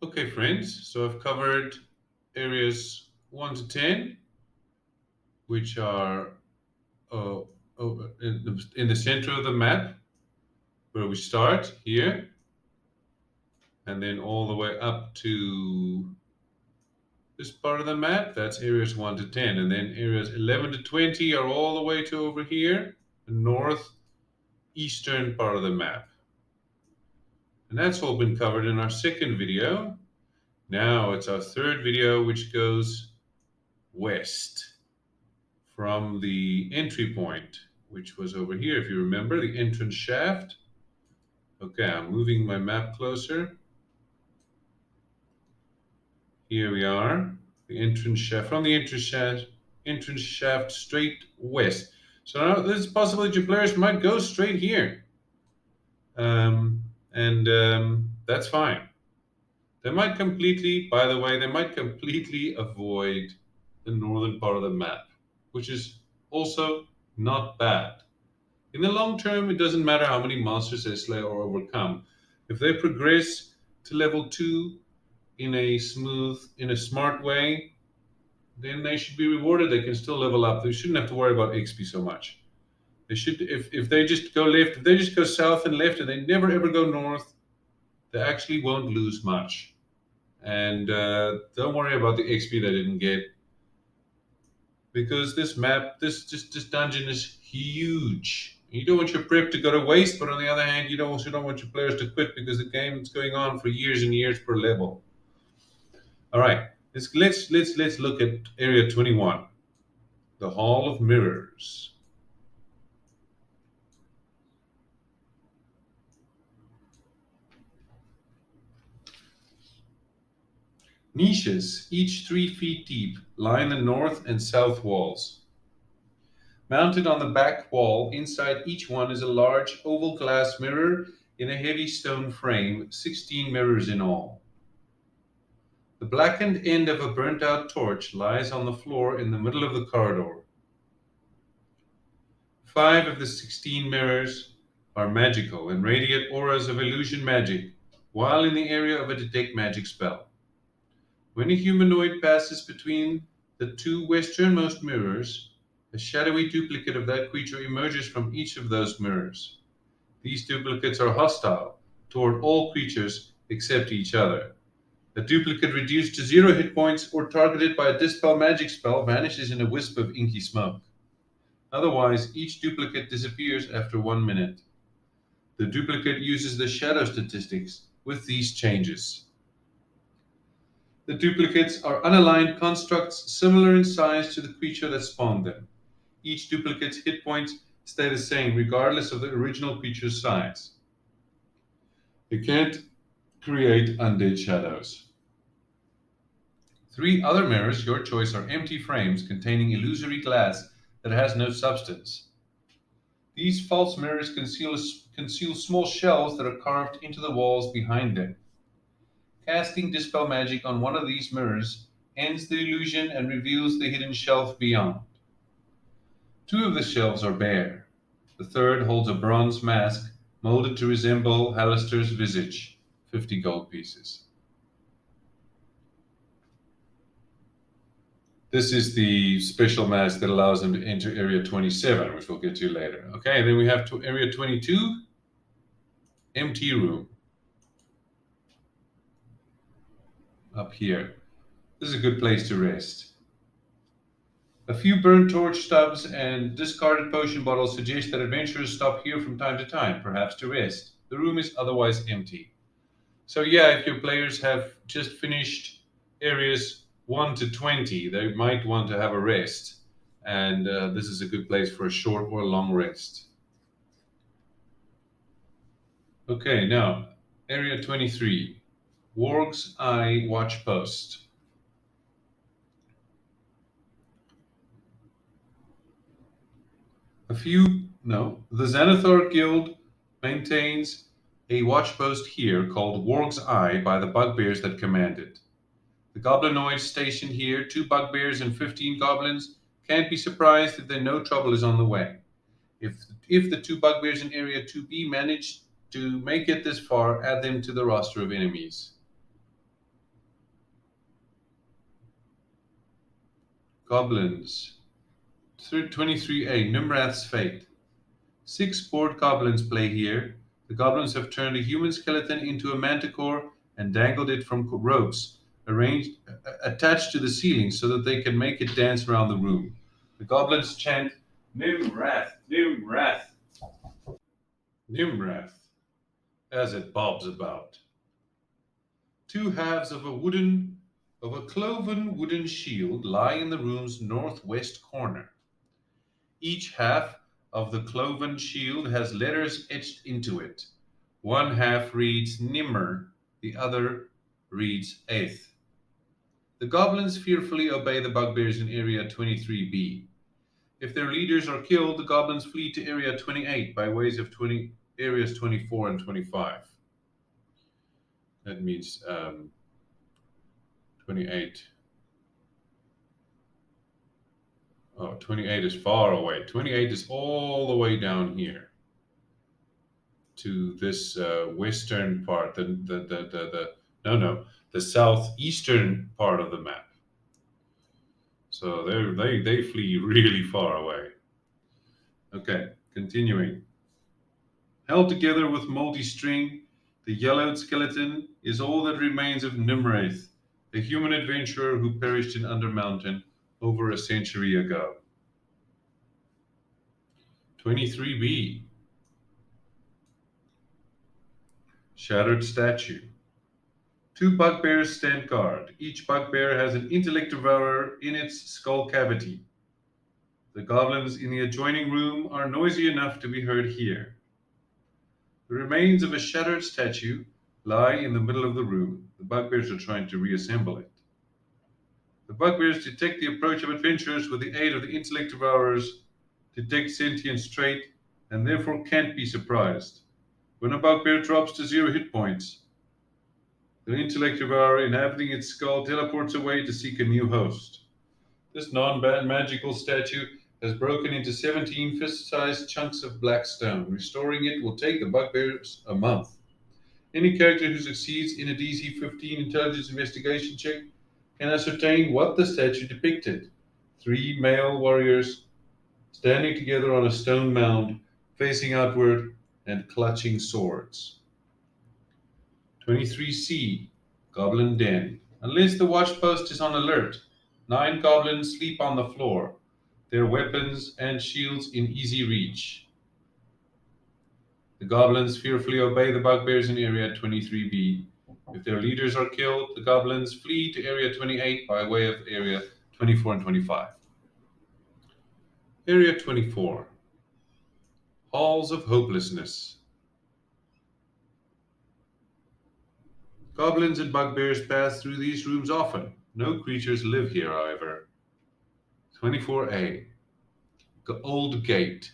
Okay, friends, so I've covered areas 1 to 10, which are uh, in the center of the map, where we start here, and then all the way up to this part of the map. That's areas 1 to 10. And then areas 11 to 20 are all the way to over here, the northeastern part of the map. And that's all been covered in our second video. Now it's our third video, which goes west from the entry point, which was over here, if you remember, the entrance shaft. Okay, I'm moving my map closer. Here we are, the entrance shaft. From the entrance shaft straight west. So now there's a possibility your players might go straight here. And that's fine. They might completely, by the way, they might completely avoid the northern part of the map, which is also not bad. In the long term, it doesn't matter how many monsters they slay or overcome. If they progress to level 2 in a smart way, then they should be rewarded. They can still level up. They shouldn't have to worry about XP so much. They should, if they just go left, if they just go south and left, and they never ever go north, they actually won't lose much. And don't worry about the XP they didn't get, because this map, this dungeon is huge. You don't want your prep to go to waste, but on the other hand, you also don't want your players to quit because the game is going on for years and years per level. All right, let's look at area 21, the Hall of Mirrors. Niches, each 3 feet deep, line the north and south walls. Mounted on the back wall, inside each one is a large oval glass mirror in a heavy stone frame, 16 mirrors in all. The blackened end of a burnt out torch lies on the floor in the middle of the corridor. 5 of the 16 mirrors are magical and radiate auras of illusion magic, while in the area of a detect magic spell. When a humanoid passes between the 2 westernmost mirrors, a shadowy duplicate of that creature emerges from each of those mirrors. These duplicates are hostile toward all creatures except each other. A duplicate reduced to 0 hit points or targeted by a dispel magic spell vanishes in a wisp of inky smoke. Otherwise, each duplicate disappears after 1 minute. The duplicate uses the shadow statistics with these changes. The duplicates are unaligned constructs similar in size to the creature that spawned them. Each duplicate's hit points stay the same regardless of the original creature's size. You can't create undead shadows. 3 other mirrors, your choice, are empty frames containing illusory glass that has no substance. These false mirrors conceal small shells that are carved into the walls behind them. Casting Dispel Magic on one of these mirrors ends the illusion and reveals the hidden shelf beyond. 2 of the shelves are bare. The third holds a bronze mask molded to resemble Halaster's visage, 50 gold pieces. This is the special mask that allows them to enter Area 27, which we'll get to later. Okay, then we have to Area 22, Empty Room. Up here. This is a good place to rest. A few burnt torch stubs and discarded potion bottles suggest that adventurers stop here from time to time, perhaps to rest. The room is otherwise empty. So yeah, if your players have just finished areas 1 to 20, they might want to have a rest. And this is a good place for a short or long rest. Okay, now, Area 23, Worg's Eye Watch Post. The Xanathar Guild maintains a watch post here called Worg's Eye by the bugbears that command it. The goblinoids stationed here, 2 bugbears and 15 goblins, can't be surprised if they know trouble is on the way. If the 2 bugbears in Area 2B manage to make it this far, add them to the roster of enemies. Goblins. 23A, Nimrath's Fate. 6 bored goblins play here. The goblins have turned a human skeleton into a manticore and dangled it from ropes attached to the ceiling so that they can make it dance around the room. The goblins chant, Nimrath, Nimrath, Nimrath, as it bobs about. 2 halves of a cloven wooden shield lie in the room's northwest corner. Each half of the cloven shield has letters etched into it. One half reads Nimmer, the other reads Aeth. The goblins fearfully obey the bugbears in Area 23B. If their leaders are killed, the goblins flee to Area 28 by ways of areas 24 and 25. That means 28. Oh, 28 is far away. 28 is all the way down here to this western part, the southeastern part of the map. So they flee really far away. Okay, continuing. Held together with moldy string, the yellowed skeleton is all that remains of Nimrath, the human adventurer who perished in Undermountain over a century ago. 23B. Shattered Statue. 2 bugbears stand guard. Each bugbear has an intellect devourer in its skull cavity. The goblins in the adjoining room are noisy enough to be heard here. The remains of a shattered statue lie in the middle of the room. The bugbears are trying to reassemble it. The bugbears detect the approach of adventurers with the aid of the intellect devourers, detect sentience trait, and therefore can't be surprised. When a bugbear drops to 0 hit points, the intellect devourer inhabiting its skull teleports away to seek a new host. This non-magical statue has broken into 17 fist-sized chunks of black stone. Restoring it will take the bugbears a month. Any character who succeeds in a DC 15 intelligence investigation check can ascertain what the statue depicted. 3 male warriors standing together on a stone mound, facing outward and clutching swords. 23C, Goblin Den. Unless the watch post is on alert, 9 goblins sleep on the floor, their weapons and shields in easy reach. The goblins fearfully obey the bugbears in Area 23B. If their leaders are killed, the goblins flee to Area 28 by way of Area 24 and 25. Area 24. Halls of Hopelessness. Goblins and bugbears pass through these rooms often. No creatures live here, however. 24A. Old Gate.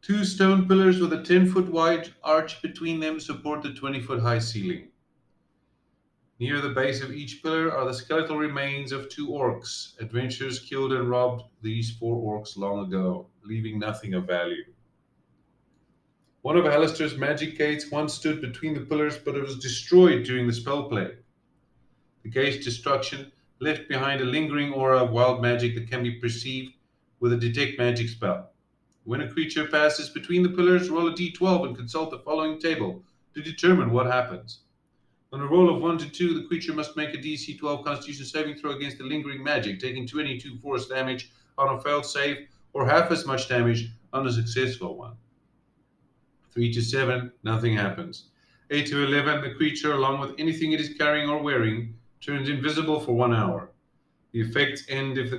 2 stone pillars with a 10-foot wide arch between them support the 20-foot high ceiling. Near the base of each pillar are the skeletal remains of 2 orcs. Adventurers killed and robbed these 4 orcs long ago, leaving nothing of value. One of Halaster's magic gates once stood between the pillars, but it was destroyed during the spell plague. The gate's destruction left behind a lingering aura of wild magic that can be perceived with a detect magic spell. When a creature passes between the pillars, roll a d12 and consult the following table to determine what happens. On a roll of 1 to 2, the creature must make a DC 12 Constitution saving throw against the lingering magic, taking 22 force damage on a failed save, or half as much damage on a successful one. 3 to 7, nothing happens. 8 to 11, the creature, along with anything it is carrying or wearing, turns invisible for 1 hour. The effects ends if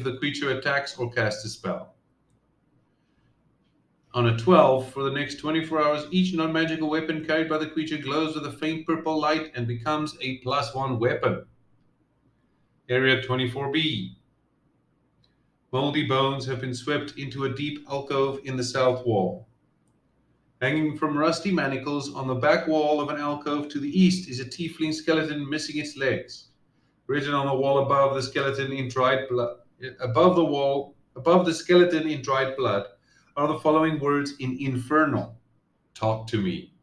the creature attacks or casts a spell. On a 12, for the next 24 hours, each non-magical weapon carried by the creature glows with a faint purple light and becomes a +1 weapon. Area 24B. Moldy bones have been swept into a deep alcove in the south wall. Hanging from rusty manacles on the back wall of an alcove to the east is a tiefling skeleton missing its legs. Written on the wall above the skeleton in dried blood, above the skeleton in dried blood, are the following words in Infernal: "Talk to me."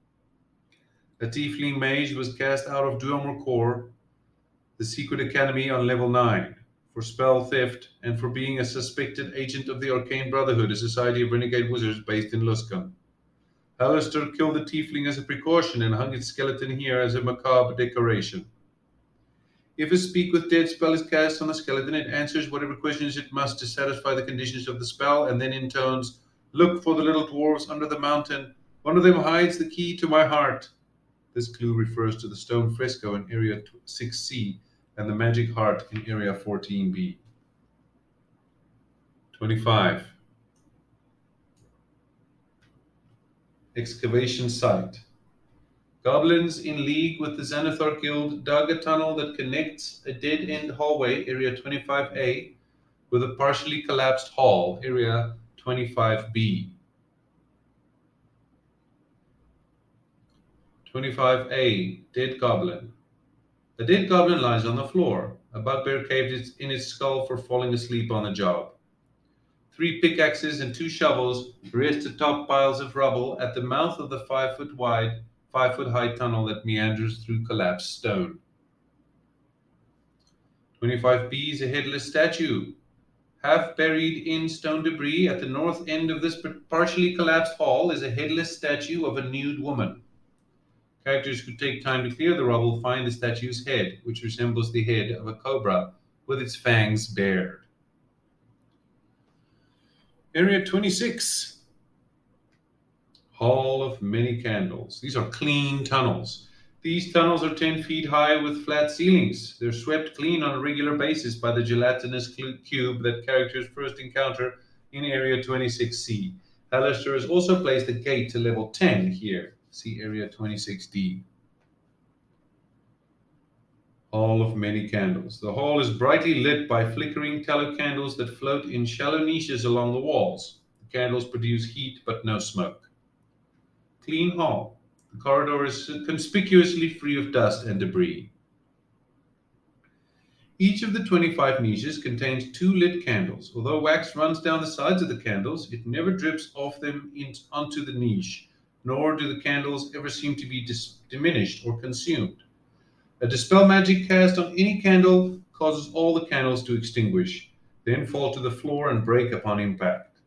A tiefling mage was cast out of Duamor Core the Secret Academy on level 9, for spell theft and for being a suspected agent of the Arcane Brotherhood, a society of renegade wizards based in Luskan. Halaster killed the tiefling as a precaution and hung its skeleton here as a macabre decoration. If a Speak with Dead spell is cast on the skeleton, it answers whatever questions it must to satisfy the conditions of the spell, and then intones, "Look for the little dwarves under the mountain. One of them hides the key to my heart." This clue refers to the stone fresco in Area 6C and the magic heart in Area 14B. 25. Excavation site. Goblins in league with the Xanathar Guild dug a tunnel that connects a dead-end hallway, Area 25A, with a partially collapsed hall, Area 25B. 25A, Dead Goblin. A dead goblin lies on the floor. A bugbear caved in its skull for falling asleep on the job. 3 pickaxes and 2 shovels rest atop piles of rubble at the mouth of the 5-foot wide, 5-foot high tunnel that meanders through collapsed stone. 25B is a headless statue. Half buried in stone debris at the north end of this partially collapsed hall is a headless statue of a nude woman. Characters who take time to clear the rubble find the statue's head, which resembles the head of a cobra with its fangs bared. Area 26. Hall of Many Candles. These are clean tunnels. These tunnels are 10 feet high with flat ceilings. They're swept clean on a regular basis by the gelatinous cube that characters first encounter in Area 26C. Halaster has also placed a gate to level 10 here. See Area 26D. Hall of Many Candles. The hall is brightly lit by flickering tallow candles that float in shallow niches along the walls. The candles produce heat but no smoke. Clean hall. The corridor is conspicuously free of dust and debris. Each of the 25 niches contains 2 lit candles. Although wax runs down the sides of the candles, it never drips off them onto the niche, nor do the candles ever seem to be diminished or consumed. A dispel magic cast on any candle causes all the candles to extinguish, then fall to the floor and break upon impact.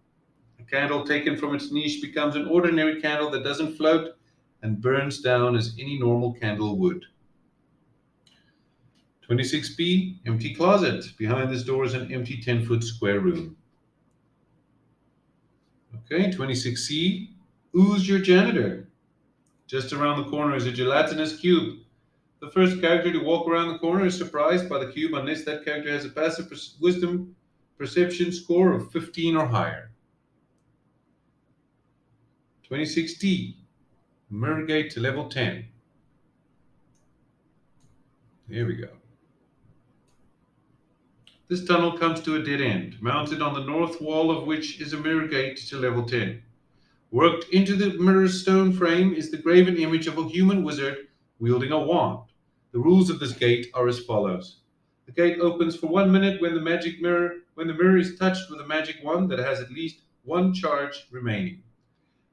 A candle taken from its niche becomes an ordinary candle that doesn't float and burns down as any normal candle would. 26B, empty closet. Behind this door is an empty 10-foot square room. Okay, 26C, who's your janitor? Just around the corner is a gelatinous cube. The first character to walk around the corner is surprised by the cube unless that character has a passive wisdom perception score of 15 or higher. 26D, mirror gate to level 10. There we go. This tunnel comes to a dead end, mounted on the north wall of which is a mirror gate to level 10. Worked into the mirror's stone frame is the graven image of a human wizard wielding a wand. The rules of this gate are as follows. The gate opens for 1 minute when the mirror is touched with a magic wand that has at least 1 charge remaining.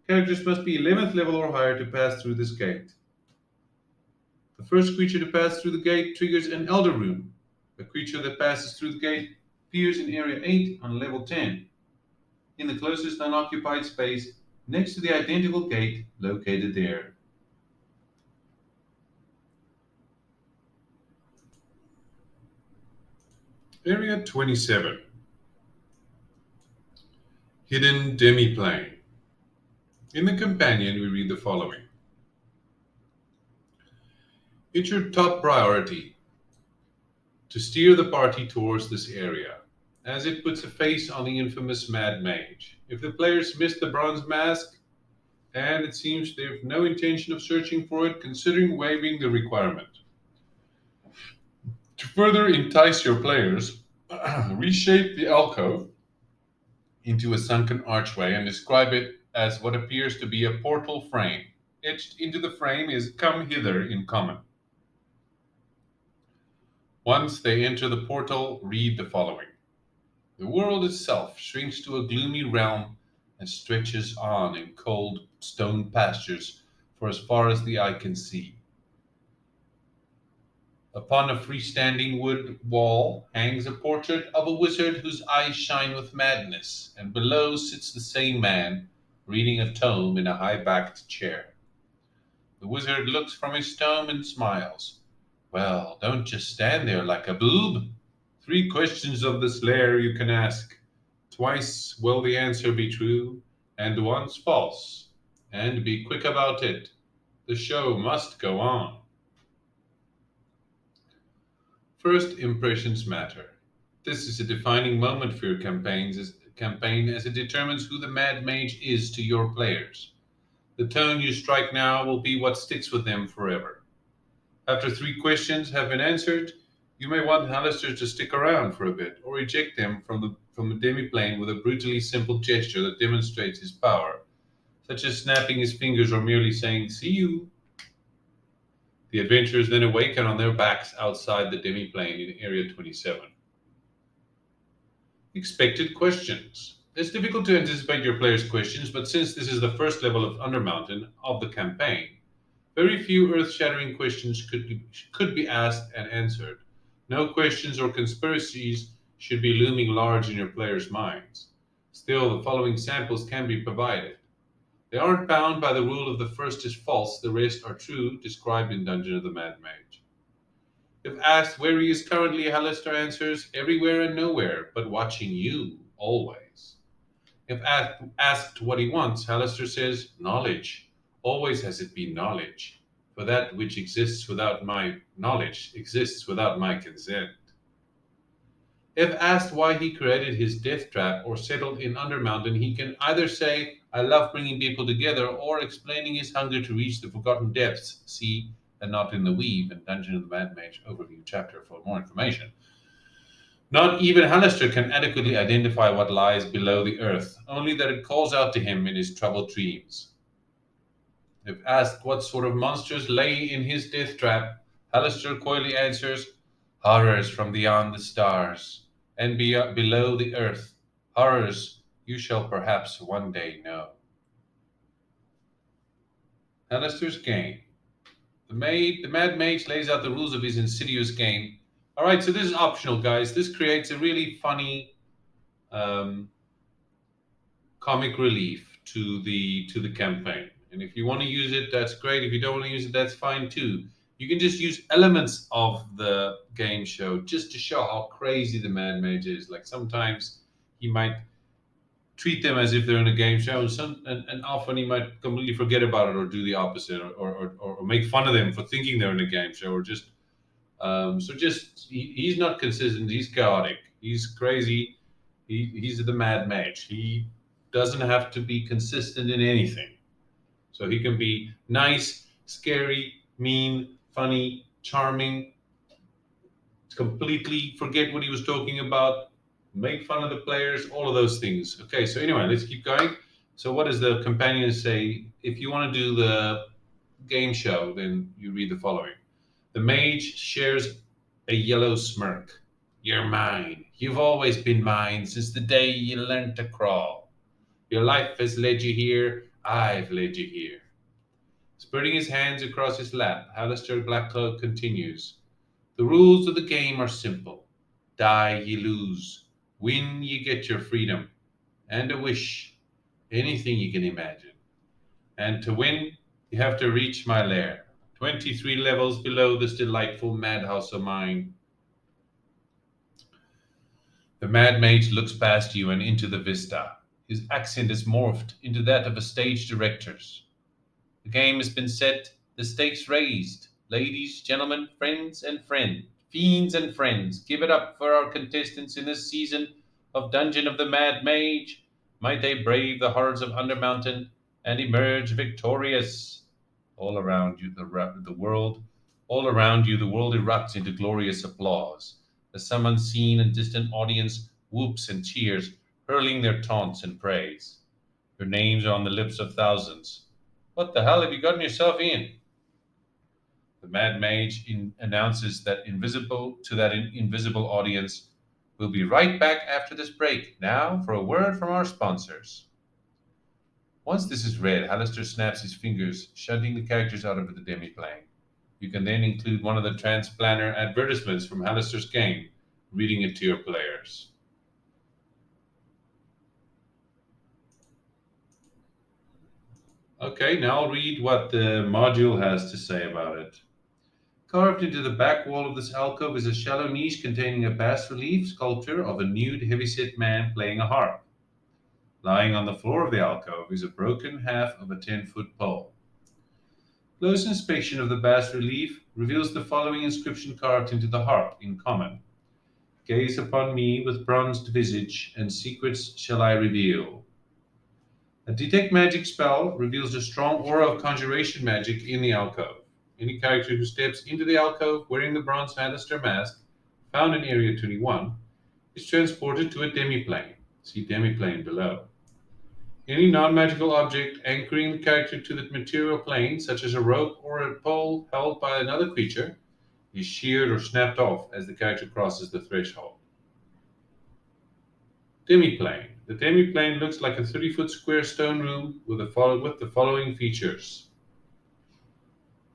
Characters must be 11th level or higher to pass through this gate. The first creature to pass through the gate triggers an Elder Rune. A creature that passes through the gate appears in Area 8 on level 10, in the closest unoccupied space next to the identical gate located there. Area 27. Hidden Demiplane. In the companion, we read the following. It's your top priority to steer the party towards this area, as it puts a face on the infamous Mad Mage. If the players miss the bronze mask, and it seems they have no intention of searching for it, considering waiving the requirement. To further entice your players, reshape the alcove into a sunken archway and describe it as what appears to be a portal frame. Etched into the frame is "Come hither" in common. Once they enter the portal, read the following. The world itself shrinks to a gloomy realm and stretches on in cold stone pastures for as far as the eye can see. Upon a freestanding wood wall hangs a portrait of a wizard whose eyes shine with madness, and below sits the same man, reading a tome in a high backed chair. The wizard looks from his tome and smiles. Well, don't just stand there like a boob. 3 questions of this lair you can ask. Twice will the answer be true, and once false. And be quick about it. The show must go on. First impressions matter. This is a defining moment for your campaign as it determines who the Mad Mage is to your players. The tone you strike now will be what sticks with them forever. After 3 questions have been answered, you may want Halaster to stick around for a bit or eject them from the demiplane with a brutally simple gesture that demonstrates his power, such as snapping his fingers or merely saying, "See you." The adventurers then awaken on their backs outside the demiplane in Area 27. Expected questions. It's difficult to anticipate your players' questions, but since this is the first level of Undermountain of the campaign, very few earth-shattering questions could be asked and answered. No questions or conspiracies should be looming large in your players' minds. Still, the following samples can be provided. They aren't bound by the rule of the first is false, the rest are true, described in Dungeon of the Mad Mage. If asked where he is currently, Halaster answers, everywhere and nowhere, but watching you, always. If asked what he wants, Halaster says, knowledge. Always has it been knowledge. For that which exists without my knowledge exists without my consent. If asked why he created his death trap or settled in Undermountain, he can either say, I love bringing people together, or explaining his hunger to reach the forgotten depths. See And Not in the Weave and Dungeon of the Mad Mage overview chapter for more information. Not even Halaster can adequately identify what lies below the earth, only that it calls out to him in his troubled dreams. If asked what sort of monsters lay in his death trap, Halaster coyly answers, horrors from beyond the stars, and below the earth, horrors you shall perhaps one day know. Halaster's game. The Mad Mage lays out the rules of his insidious game. All right, so this is optional, guys. This creates a really funny um, comic relief to the campaign. And if you want to use it, that's great. If you don't want to use it, that's fine too. You can just use elements of the game show just to show how crazy the Mad Mage is. Like sometimes he might treat them as if they're in a game show, and often he might completely forget about it or do the opposite, or make fun of them for thinking they're in a game show, or just he's not consistent. He's chaotic. He's crazy. He's the Mad Mage. He doesn't have to be consistent in anything. So he can be nice, scary, mean, funny, charming, completely forget what he was talking about, make fun of the players, all of those things. Okay, so anyway, let's keep going. So what does the companion say? If you want to do the game show, then you read the following. The mage shares a yellow smirk. You're mine. You've always been mine since the day you learned to crawl. Your life has led you here. I've led you here. Spreading his hands across his lap, Halaster Blackcloak continues. The rules of the game are simple. Die, ye lose. Win, ye get your freedom. And a wish. Anything you can imagine. And to win, you have to reach my lair. 23 levels below this delightful madhouse of mine. The Mad Mage looks past you and into the vista. His accent is morphed into that of a stage director's. The game has been set, the stakes raised. Ladies, gentlemen, fiends and friends, give it up for our contestants in this season of Dungeon of the Mad Mage. Might they brave the horrors of Undermountain and emerge victorious. All around you, the world, all around you, the world erupts into glorious applause. The some unseen and distant audience whoops and cheers, hurling their taunts and praise. Your names are on the lips of thousands. What the hell have you gotten yourself in? The Mad Mage announces that invisible audience. We'll be right back after this break. Now for a word from our sponsors. Once this is read, Halaster snaps his fingers, shunting the characters out of the demiplane. You can then include one of the transplanner advertisements from Halaster's game, reading it to your players. Okay, now I'll read what the module has to say about it. Carved into the back wall of this alcove is a shallow niche containing a bas-relief sculpture of a nude, heavy-set man playing a harp. Lying on the floor of the alcove is a broken half of a 10-foot pole. Close inspection of the bas-relief reveals the following inscription carved into the harp in common. Gaze upon me with bronzed visage, and secrets shall I reveal. A detect magic spell reveals a strong aura of conjuration magic in the alcove. Any character who steps into the alcove wearing the bronze Halaster mask, found in Area 21, is transported to a demiplane. See demiplane below. Any non-magical object anchoring the character to the material plane, such as a rope or a pole held by another creature, is sheared or snapped off as the character crosses the threshold. Demiplane. The demiplane looks like a 30-foot square stone room with the following features.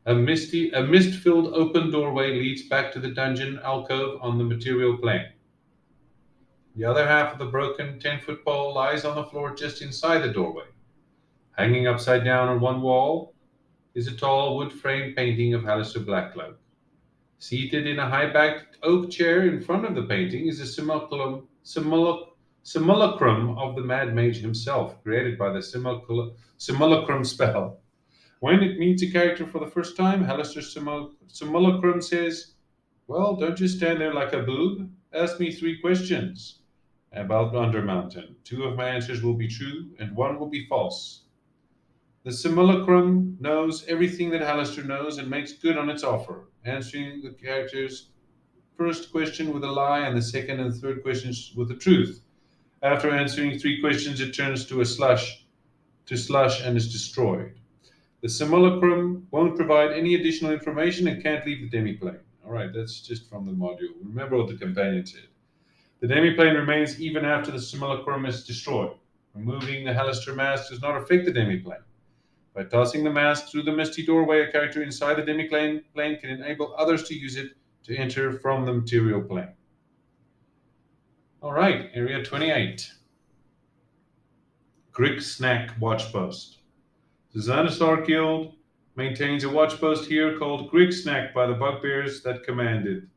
A mist-filled open doorway leads back to the dungeon alcove on the material plane. The other half of the broken 10-foot pole lies on the floor just inside the doorway. Hanging upside down on one wall is a tall wood-framed painting of Halaster Blackcloak. Seated in a high-backed oak chair in front of the painting is a simulacrum of the Mad Mage himself, created by the simulacrum spell. When it meets a character for the first time, Halaster's simulacrum says, "Well, don't just stand there like a boob. Ask me 3 questions about Undermountain. 2 of my answers will be true, and 1 will be false." The simulacrum knows everything that Halaster knows and makes good on its offer, answering the character's first question with a lie and the second and third questions with the truth. After answering 3 questions, it turns to slush and is destroyed. The simulacrum won't provide any additional information and can't leave the demiplane. All right, that's just from the module. Remember what the companion said. The demiplane remains even after the simulacrum is destroyed. Removing the Halaster mask does not affect the demiplane. By tossing the mask through the misty doorway, a character inside the demiplane can enable others to use it to enter from the material plane. All right, Area 28. Crick Snack Watchpost. The Xanathar Guild maintains a watchpost here called Grigsnack by the bugbears that commanded.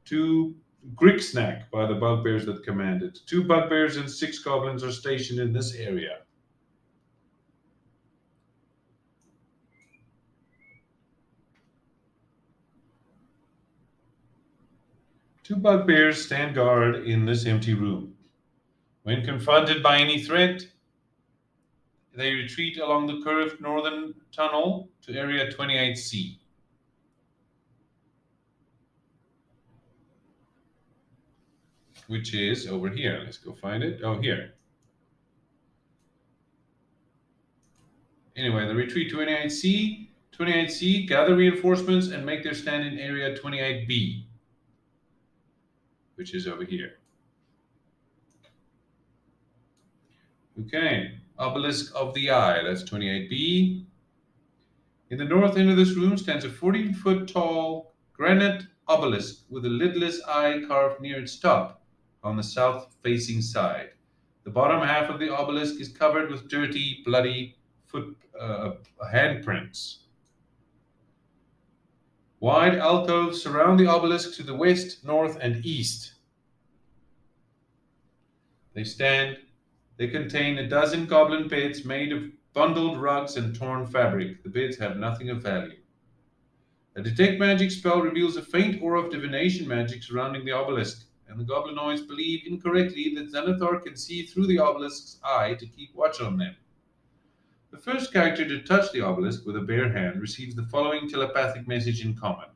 2 Grigsnack by the bugbears that commanded. 2 bugbears and 6 goblins are stationed in this area. Two bugbears stand guard in this empty room. When confronted by any threat, they retreat along the curved northern tunnel to Area 28C. Which is over here. Let's go find it. Oh, here. Anyway, they retreat to 28C. 28C, gather reinforcements and make their stand in Area 28B, which is over here. Okay, Obelisk of the Eye, that's 28B. In the north end of this room stands a 14-foot tall granite obelisk with a lidless eye carved near its top on the south-facing side. The bottom half of the obelisk is covered with dirty, bloody handprints. Wide alcoves surround the obelisk to the west, north, and east. They contain a dozen goblin beds made of bundled rugs and torn fabric. The beds have nothing of value. A detect magic spell reveals a faint aura of divination magic surrounding the obelisk, and the goblinoids believe incorrectly that Xanathar can see through the obelisk's eye to keep watch on them. The first character to touch the obelisk with a bare hand receives the following telepathic message in common.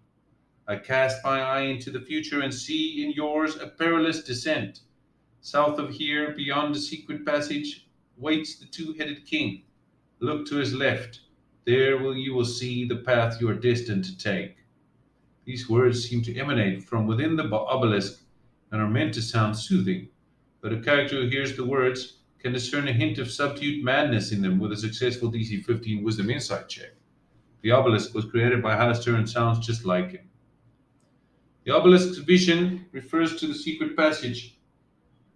I cast my eye into the future and see in yours a perilous descent. South of here, beyond the secret passage, waits the 2-headed king. Look to his left. There you will see the path you are destined to take. These words seem to emanate from within the obelisk and are meant to sound soothing, but a character who hears the words can discern a hint of subdued madness in them with a successful DC 15 Wisdom Insight check. The obelisk was created by Halaster and sounds just like him. The obelisk's vision refers to the secret passage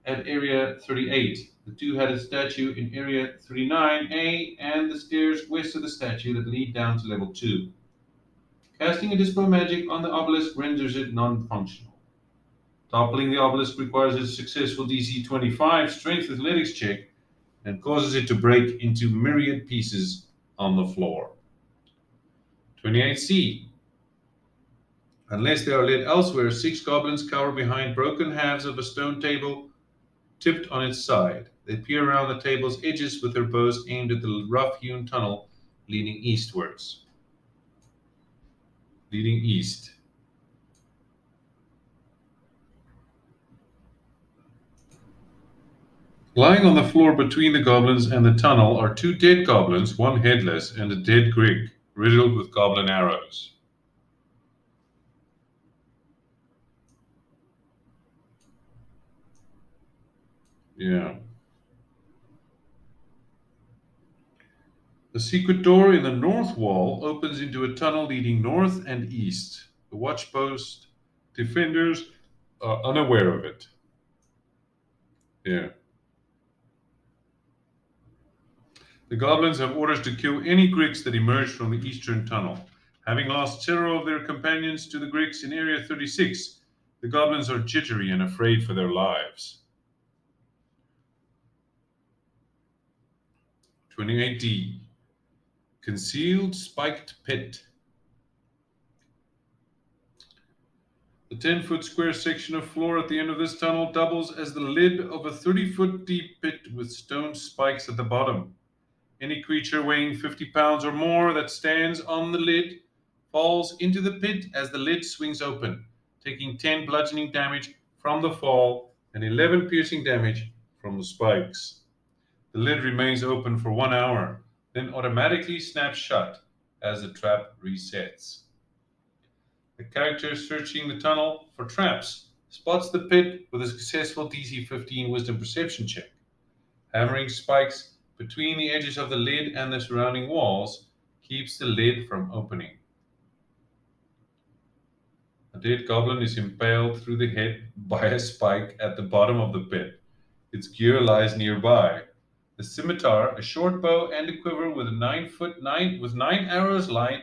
at Area 38, the two-headed statue in Area 39A, and the stairs west of the statue that lead down to Level 2. Casting a Dispel Magic on the obelisk renders it non-functional. Toppling the obelisk requires a successful DC 25 Strength Athletics check and causes it to break into myriad pieces on the floor. 28C. Unless they are led elsewhere, 6 goblins cower behind broken halves of a stone table tipped on its side. They peer around the table's edges with their bows aimed at the rough-hewn tunnel leading eastwards. Leading east. Lying on the floor between the goblins and the tunnel are 2 dead goblins, one headless, and a dead Grig, riddled with goblin arrows. Yeah. The secret door in the north wall opens into a tunnel leading north and east. The watchpost defenders are unaware of it. Yeah. The goblins have orders to kill any Grigs that emerge from the eastern tunnel. Having lost several of their companions to the Grigs in Area 36, the goblins are jittery and afraid for their lives. 28D. Concealed Spiked Pit. The 10-foot square section of floor at the end of this tunnel doubles as the lid of a 30-foot deep pit with stone spikes at the bottom. Any creature weighing 50 pounds or more that stands on the lid falls into the pit as the lid swings open, taking 10 bludgeoning damage from the fall and 11 piercing damage from the spikes. The lid remains open for 1 hour, then automatically snaps shut as the trap resets. The character searching the tunnel for traps spots the pit with a successful DC 15 Wisdom Perception check. Hammering spikes between the edges of the lid and the surrounding walls keeps the lid from opening. A dead goblin is impaled through the head by a spike at the bottom of the pit. Its gear lies nearby. The scimitar, a short bow, and a quiver with 9 arrows lie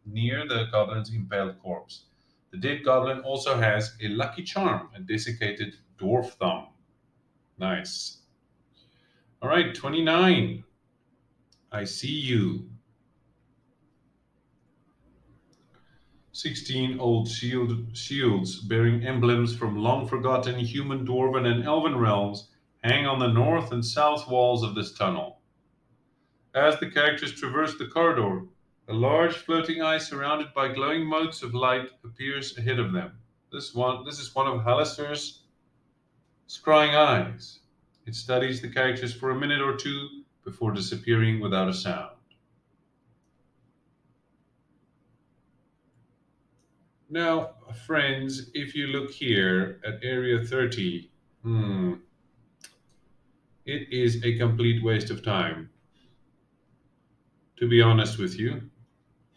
near the goblin's impaled corpse. The dead goblin also has a lucky charm, a desiccated dwarf thumb. Nice. All right, 29. I see you. 16 old shields bearing emblems from long-forgotten human, dwarven, and elven realms hang on the north and south walls of this tunnel. As the characters traverse the corridor, a large floating eye surrounded by glowing motes of light appears ahead of them. This is one of Halaster's scrying eyes. It studies the characters for a minute or two before disappearing without a sound. Now, friends, if you look here at Area 30, it is a complete waste of time. To be honest with you,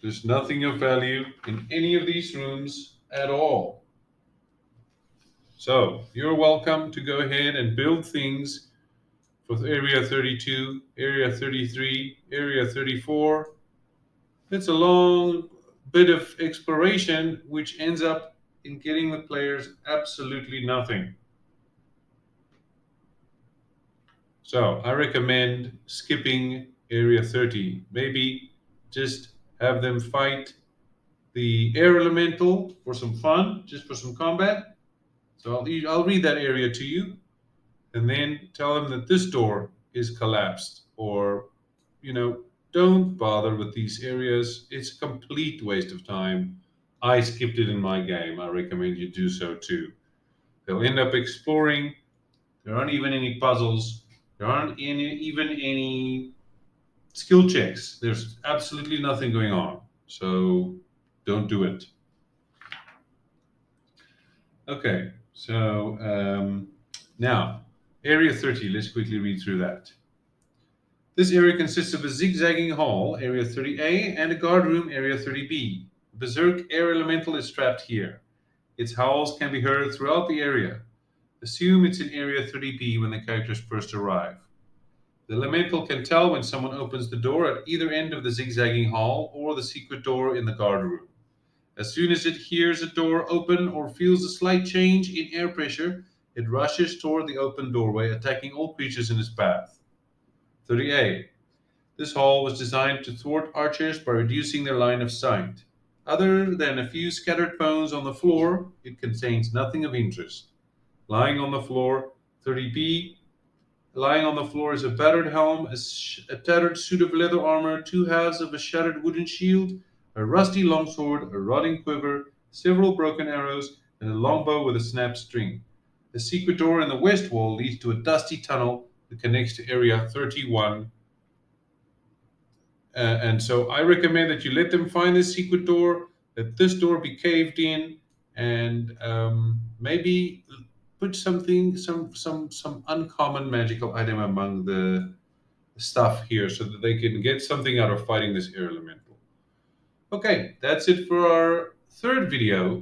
there's nothing of value in any of these rooms at all. So, you're welcome to go ahead and build things for Area 32, Area 33, Area 34. It's a long bit of exploration, which ends up in getting the players absolutely nothing. So I recommend skipping Area 30. Maybe just have them fight the air elemental for some fun, just for some combat. So I'll read that area to you, and then tell them that this door is collapsed, or, don't bother with these areas. It's a complete waste of time. I skipped it in my game. I recommend you do so too. They'll end up exploring. There aren't even any puzzles. There aren't even any skill checks. There's absolutely nothing going on. So don't do it. Okay, so now, Area 30, let's quickly read through that. This area consists of a zigzagging hall, area 30A, and a guard room, area 30B. The berserk air elemental is trapped here. Its howls can be heard throughout the area. Assume it's in area 30B when the characters first arrive. The elemental can tell when someone opens the door at either end of the zigzagging hall or the secret door in the guard room. As soon as it hears a door open or feels a slight change in air pressure, it rushes toward the open doorway, attacking all creatures in its path. 30A. This hall was designed to thwart archers by reducing their line of sight. Other than a few scattered bones on the floor, it contains nothing of interest. Lying on the floor, 30B. Lying on the floor is a battered helm, a tattered suit of leather armor, two halves of a shattered wooden shield, a rusty longsword, a rotting quiver, several broken arrows, and a longbow with a snapped string. The secret door in the west wall leads to a dusty tunnel that connects to area 31. And so I recommend that you let them find this secret door, let this door be caved in, and maybe put something, some uncommon magical item among the stuff here, so that they can get something out of fighting this air elemental. Okay, that's it for our third video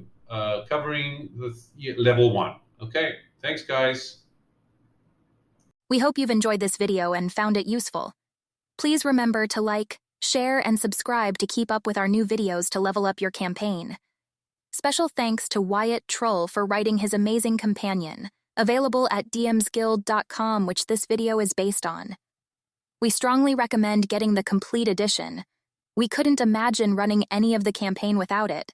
covering the level 1. Okay, thanks guys. We hope you've enjoyed this video and found it useful. Please remember to like, share, and subscribe to keep up with our new videos to level up your campaign. Special thanks to Wyatt Troll for writing his amazing companion, available at dmsguild.com, which this video is based on. We strongly recommend getting the complete edition. We couldn't imagine running any of the campaign without it.